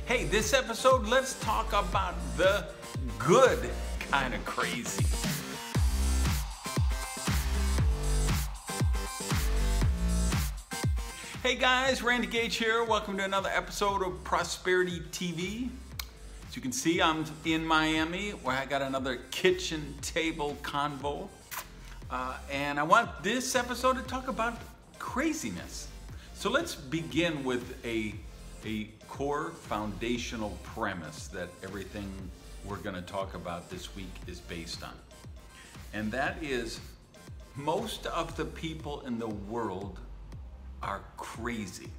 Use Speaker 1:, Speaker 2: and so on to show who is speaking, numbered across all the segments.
Speaker 1: Hey, this episode, let's talk about the good kind of crazy. Hey guys, Randy Gage here. Welcome to another episode of Prosperity TV. As you can see, I'm in Miami where I got another kitchen table convo. And I want this episode to talk about craziness. So let's begin with a core foundational premise that everything we're going to talk about this week is based on. And that is, most of the people in the world are crazy.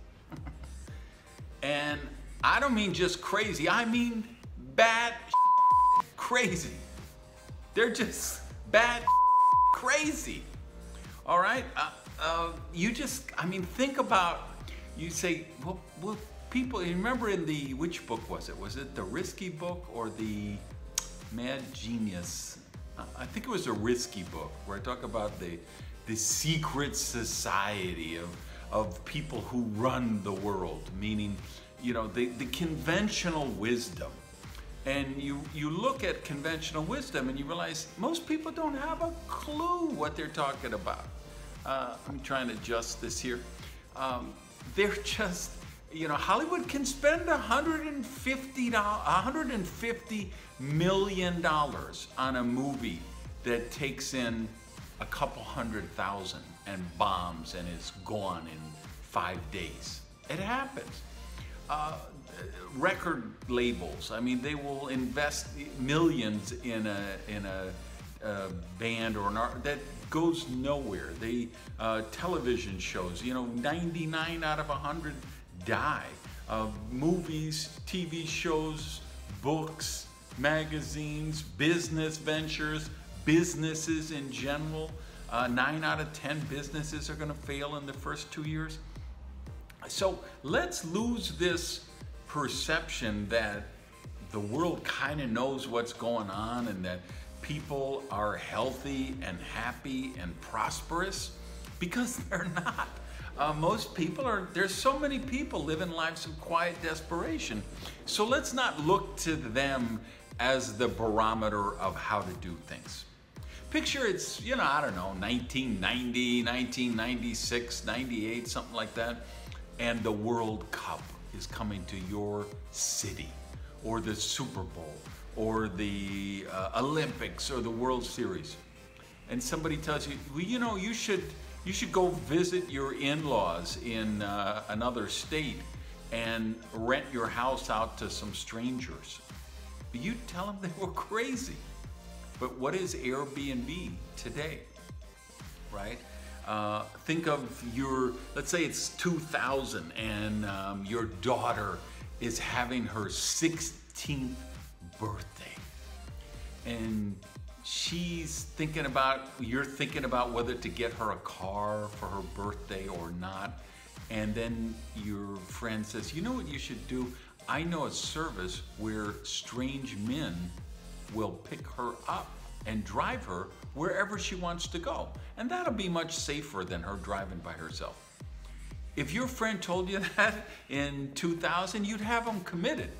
Speaker 1: And I don't mean just crazy, I mean bad crazy. They're just bad crazy. All right? Think about, you say, well, people, you remember in which book was it? Was it the Risky Book or the Mad Genius? I think it was a Risky Book, where I talk about the secret society of people who run the world, meaning, you know, the conventional wisdom. And you look at conventional wisdom and you realize most people don't have a clue what they're talking about. I'm trying to adjust this here. They're just, you know, Hollywood can spend $150 million on a movie that takes in a couple 100,000 and bombs and is gone in 5 days. It happens. Record labels, I mean, they will invest millions in a band or an art that goes nowhere. Television shows, you know, 99 out of 100 die. Movies, TV shows, books, magazines, business ventures, businesses in general. 9 out of 10 businesses are going to fail in the first 2 years. So let's lose this perception that the world kind of knows what's going on and that people are healthy and happy and prosperous, because they're not. Most people there's so many people living lives of quiet desperation. So let's not look to them as the barometer of how to do things. Picture it's, you know, I don't know, 1990, 1996, 98, something like that, and the World Cup is coming to your city, or the Super Bowl, or the Olympics, or the World Series. And somebody tells you, well, you know, you should go visit your in-laws in another state and rent your house out to some strangers. You tell them they were crazy. But what is Airbnb today, right? Think of let's say it's 2000 and your daughter is having her 16th birthday. And you're thinking about whether to get her a car for her birthday or not. And then your friend says, you know what you should do? I know a service where strange men will pick her up and drive her wherever she wants to go. And that'll be much safer than her driving by herself. If your friend told you that in 2000, you'd have them committed.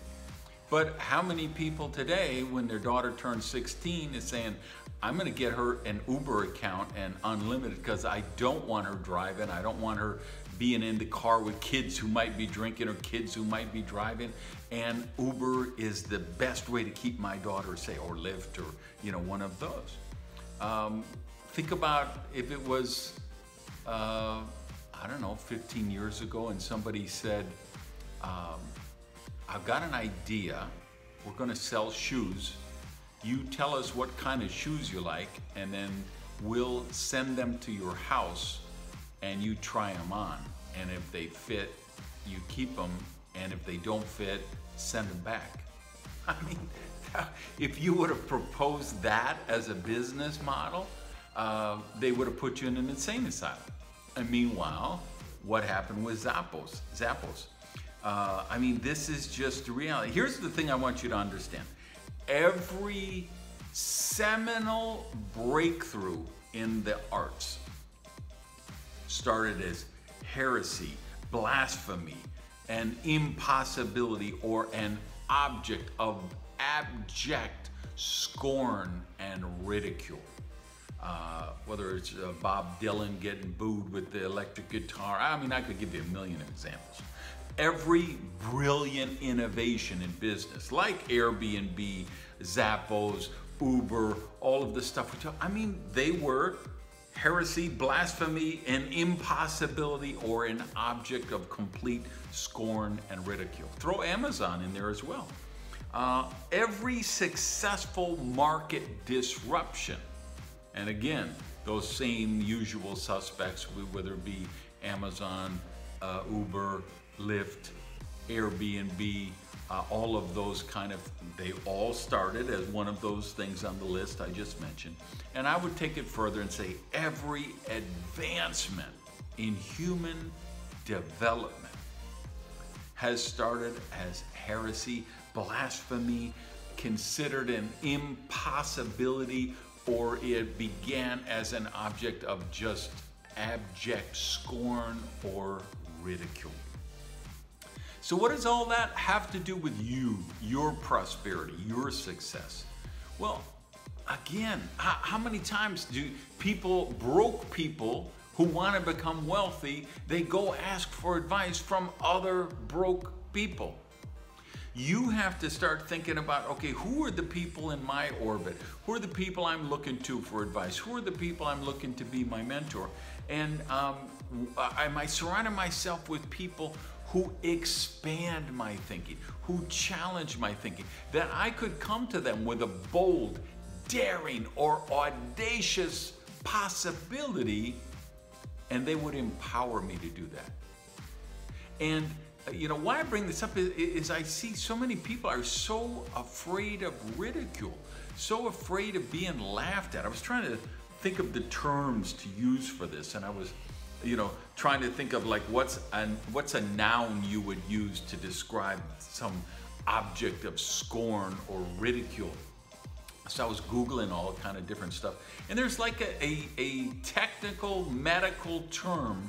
Speaker 1: But how many people today, when their daughter turns 16, is saying, I'm gonna get her an Uber account and unlimited because I don't want her driving, I don't want her being in the car with kids who might be drinking or kids who might be driving, and Uber is the best way to keep my daughter safe, or Lyft, or, you know, one of those. Think about if it was, I don't know, 15 years ago, and somebody said, I've got an idea, we're gonna sell shoes. You tell us what kind of shoes you like, and then we'll send them to your house and you try them on. And if they fit, you keep them, and if they don't fit, send them back. I mean, if you would have proposed that as a business model, they would have put you in an insane asylum. And meanwhile, what happened with Zappos? I mean, this is just the reality. Here's the thing I want you to understand. Every seminal breakthrough in the arts started as heresy, blasphemy, an impossibility or an object of abject scorn and ridicule. Whether it's Bob Dylan getting booed with the electric guitar. I mean, I could give you a million examples. Every brilliant innovation in business, like Airbnb, Zappos, Uber, all of the stuff we talk, I mean, they were heresy, blasphemy, an impossibility, or an object of complete scorn and ridicule. Throw Amazon in there as well. Every successful market disruption, and again, those same usual suspects, whether it be Amazon, Uber, Lyft, Airbnb, all of those kind of, they all started as one of those things on the list I just mentioned. And I would take it further and say every advancement in human development has started as heresy, blasphemy, considered an impossibility, or it began as an object of just abject scorn or ridicule. So what does all that have to do with you, your prosperity, your success? Well, again, how many times do broke people who want to become wealthy, they go ask for advice from other broke people? You have to start thinking about, okay, who are the people in my orbit? Who are the people I'm looking to for advice? Who are the people I'm looking to be my mentor? And am I surrounding myself with people who expand my thinking, who challenge my thinking, that I could come to them with a bold, daring, or audacious possibility, and they would empower me to do that. And you know, why I bring this up is I see so many people are so afraid of ridicule, so afraid of being laughed at. I was trying to think of the terms to use for this, and I was, you know, trying to think of like what's a noun you would use to describe some object of scorn or ridicule. So I was Googling all kind of different stuff, and there's like a technical medical term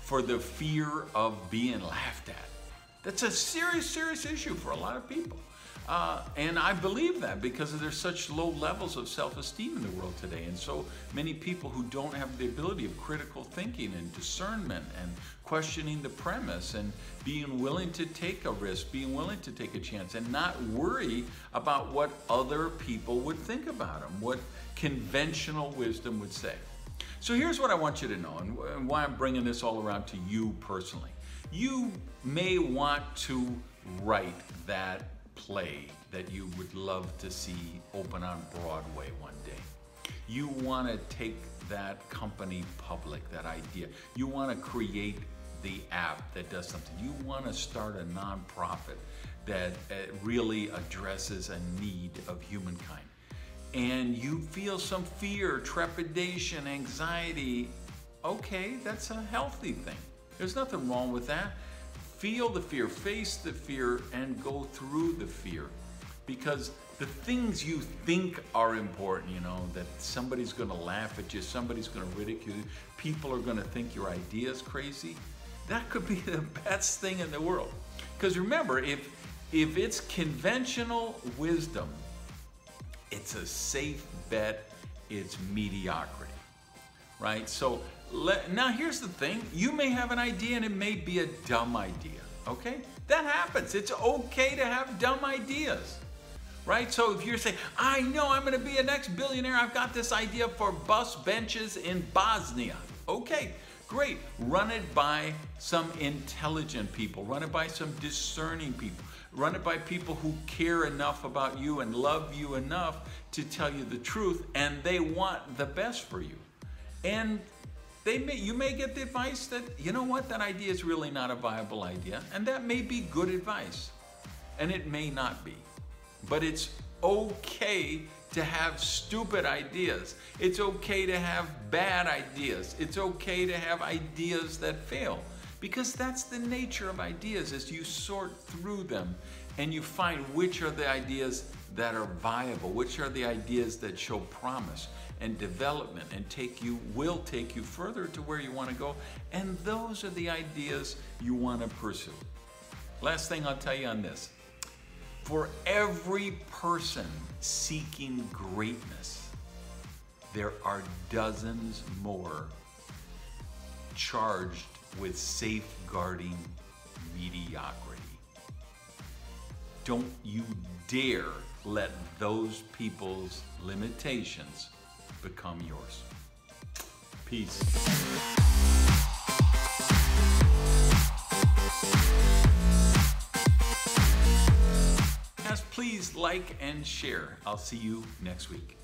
Speaker 1: for the fear of being laughed at. That's a serious, serious issue for a lot of people. And I believe that because there's such low levels of self-esteem in the world today, and so many people who don't have the ability of critical thinking and discernment and questioning the premise and being willing to take a risk, being willing to take a chance, and not worry about what other people would think about them, what conventional wisdom would say. So here's what I want you to know, and why I'm bringing this all around to you personally. You may want to write that play that you would love to see open on Broadway one day. You want to take that company public, that idea. You want to create the app that does something. You want to start a nonprofit that really addresses a need of humankind. And you feel some fear, trepidation, anxiety. Okay, that's a healthy thing. There's nothing wrong with that. Feel the fear, face the fear, and go through the fear. Because the things you think are important, you know, that somebody's gonna laugh at you, somebody's gonna ridicule you, people are gonna think your idea is crazy, that could be the best thing in the world. Because remember, if it's conventional wisdom, it's a safe bet, it's mediocrity, right? So now here's the thing, you may have an idea and it may be a dumb idea, okay? That happens, it's okay to have dumb ideas, right? So if you're saying, I know I'm gonna be a next billionaire, I've got this idea for bus benches in Bosnia. Okay, great, run it by some intelligent people, run it by some discerning people, run it by people who care enough about you and love you enough to tell you the truth, and they want the best for you. And you may get the advice that, you know what, that idea is really not a viable idea, and that may be good advice, and it may not be. But it's okay to have stupid ideas. It's okay to have bad ideas. It's okay to have ideas that fail, because that's the nature of ideas, is you sort through them and you find which are the ideas that are viable, which are the ideas that show promise and development and will take you further to where you want to go, and those are the ideas you want to pursue. Last thing I'll tell you on this. For every person seeking greatness, there are dozens more charged with safeguarding mediocrity. Don't you dare let those people's limitations become yours. Peace. Please like and share. I'll see you next week.